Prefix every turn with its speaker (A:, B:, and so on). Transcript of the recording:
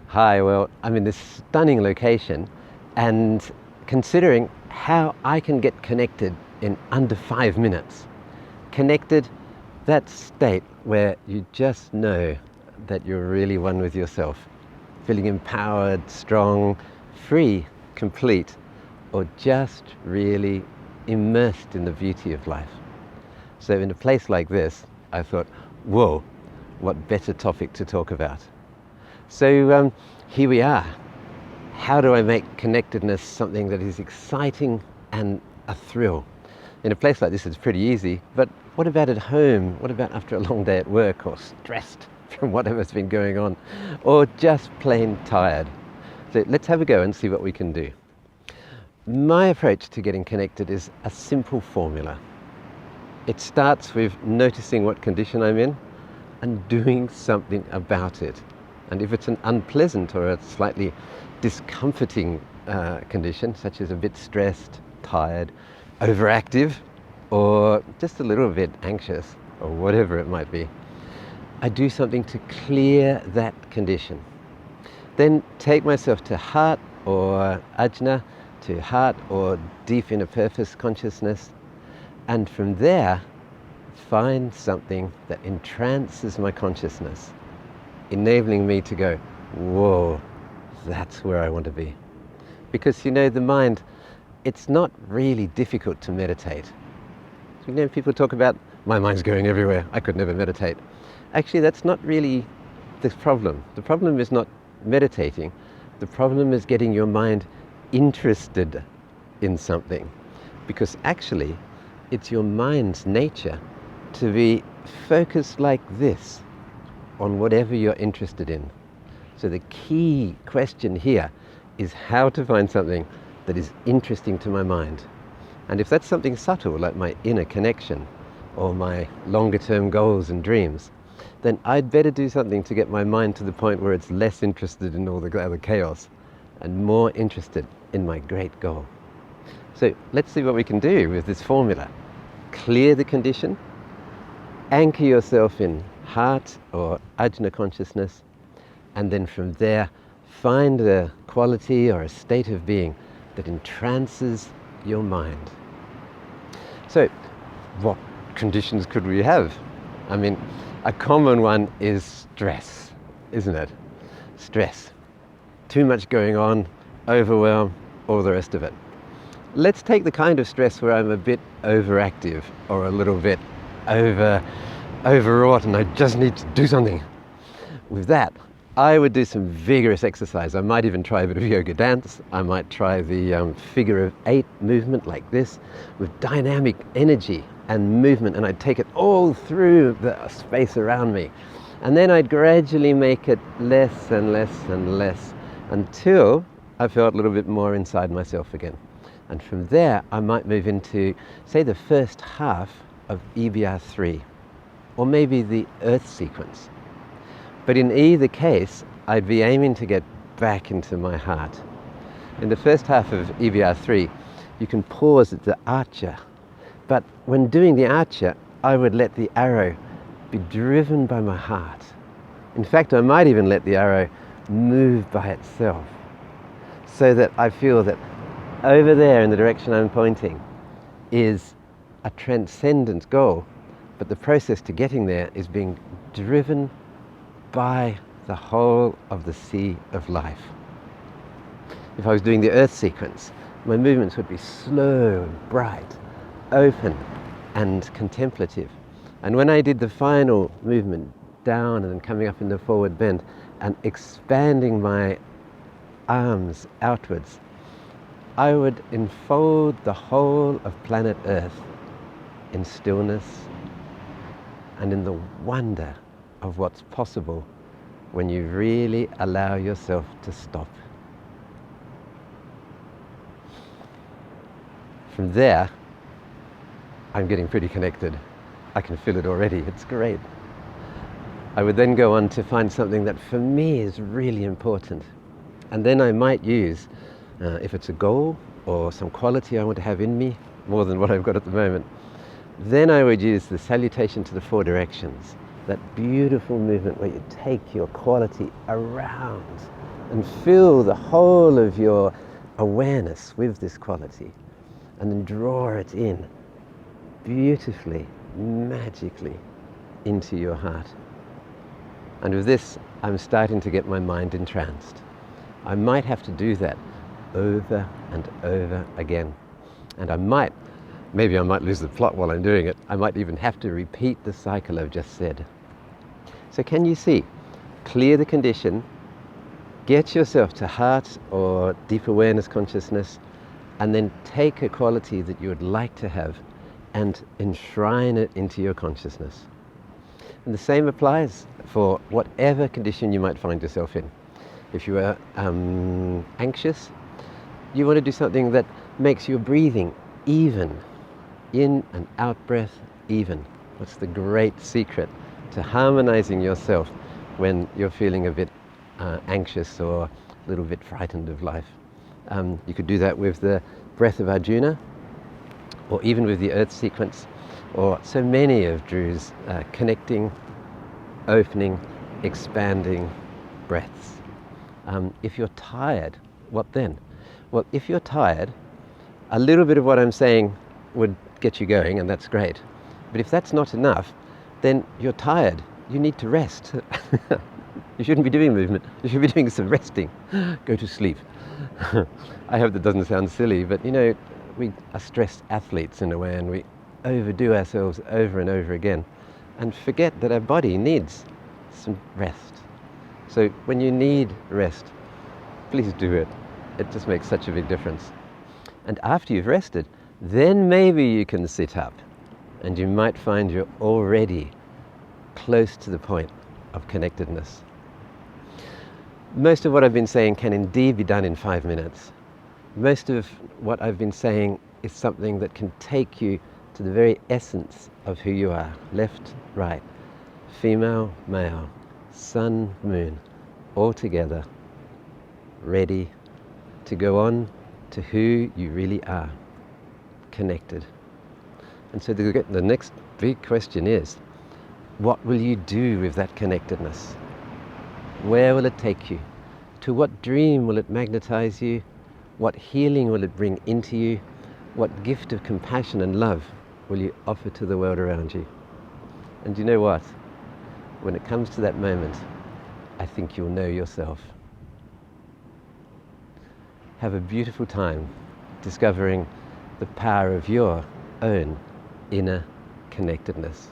A: Hi, well, I'm in this stunning location and considering how I can get connected in under 5 minutes. Connected, that state where you just know that you're really one with yourself, feeling empowered, strong, free, complete, or just really immersed in the beauty of life. So in a place like this, I thought, whoa, what better topic to talk about? So here we are. How do I make connectedness something that is exciting and a thrill? In a place like this, it's pretty easy, but what about at home? What about after a long day at work, or stressed from whatever's been going on, or just plain tired? So let's have a go and see what we can do. My approach to getting connected is a simple formula. It starts with noticing what condition I'm in and doing something about it. And if it's an unpleasant or a slightly discomforting condition, such as a bit stressed, tired, overactive, or just a little bit anxious, or whatever it might be, I do something to clear that condition. Then take myself to heart or ajna, to heart or deep inner purpose consciousness, and from there find something that entrances my consciousness, enabling me to go, whoa, that's where I want to be. Because the mind, it's not really difficult to meditate. So, people talk about, my mind's going everywhere, I could never meditate. Actually, that's not really the problem. The problem is not meditating. The problem is getting your mind interested in something. Because actually, it's your mind's nature to be focused like this on whatever you're interested in. So the key question here is how to find something that is interesting to my mind. And if that's something subtle, like my inner connection or my longer term goals and dreams, then I'd better do something to get my mind to the point where it's less interested in all the other chaos and more interested in my great goal. So let's see what we can do with this formula. Clear the condition, anchor yourself in heart or ajna consciousness, and then from there find a quality or a state of being that entrances your mind. So what conditions could we have? I mean, a common one is stress, isn't it? Stress. Too much going on, overwhelm, all the rest of it. Let's take the kind of stress where I'm a bit overactive or a little bit overwrought and I just need to do something. With that, I would do some vigorous exercise. I might even try a bit of yoga dance. I might try the figure of 8 movement like this with dynamic energy and movement, and I'd take it all through the space around me. And then I'd gradually make it less and less and less until I felt a little bit more inside myself again. And from there, I might move into, say, the first half of EBR 3, or maybe the Earth sequence. But in either case, I'd be aiming to get back into my heart. In the first half of EBR 3, you can pause at the archer. But when doing the archer, I would let the arrow be driven by my heart. In fact, I might even let the arrow move by itself, so that I feel that over there in the direction I'm pointing is a transcendent goal, but the process to getting there is being driven by the whole of the sea of life. If I was doing the Earth sequence, my movements would be slow and bright, open and contemplative. And when I did the final movement down and then coming up in the forward bend and expanding my arms outwards, I would enfold the whole of planet Earth in stillness and in the wonder of what's possible when you really allow yourself to stop. From there, I'm getting pretty connected. I can feel it already, it's great. I would then go on to find something that for me is really important. And then I might use, if it's a goal or some quality I want to have in me, more than what I've got at the moment, then I would use the salutation to the 4 directions. That beautiful movement where you take your quality around and fill the whole of your awareness with this quality, and then draw it in beautifully, magically into your heart. And with this, I'm starting to get my mind entranced. I might have to do that over and over again. And maybe I might lose the plot while I'm doing it. I might even have to repeat the cycle I've just said. So can you see? Clear the condition, get yourself to heart or deep awareness consciousness, and then take a quality that you would like to have and enshrine it into your consciousness. And the same applies for whatever condition you might find yourself in. If you are anxious, you want to do something that makes your breathing even, in and out breath even. What's the great secret to harmonizing yourself when you're feeling a bit anxious or a little bit frightened of life? You could do that with the breath of Arjuna, or even with the earth sequence, or so many of Drew's connecting, opening, expanding breaths. If you're tired, what then? Well, if you're tired, a little bit of what I'm saying would get you going, and that's great. But if that's not enough, then you're tired. You need to rest. You shouldn't be doing movement. You should be doing some resting. Go to sleep. I hope that doesn't sound silly, but you know, we are stressed athletes in a way, and we overdo ourselves over and over again and forget that our body needs some rest. So when you need rest, please do it. It just makes such a big difference. And after you've rested, then maybe you can sit up, and you might find you're already close to the point of connectedness. Most of what I've been saying can indeed be done in 5 minutes. Most of what I've been saying is something that can take you to the very essence of who you are. Left, right, female, male, sun, moon, all together, ready to go on to who you really are, connected. And so the next big question is, what will you do with that connectedness? Where will it take you? To what dream will it magnetize you? What healing will it bring into you? What gift of compassion and love will you offer to the world around you? And you know what? When it comes to that moment, I think you'll know yourself. Have a beautiful time discovering the power of your own inner connectedness.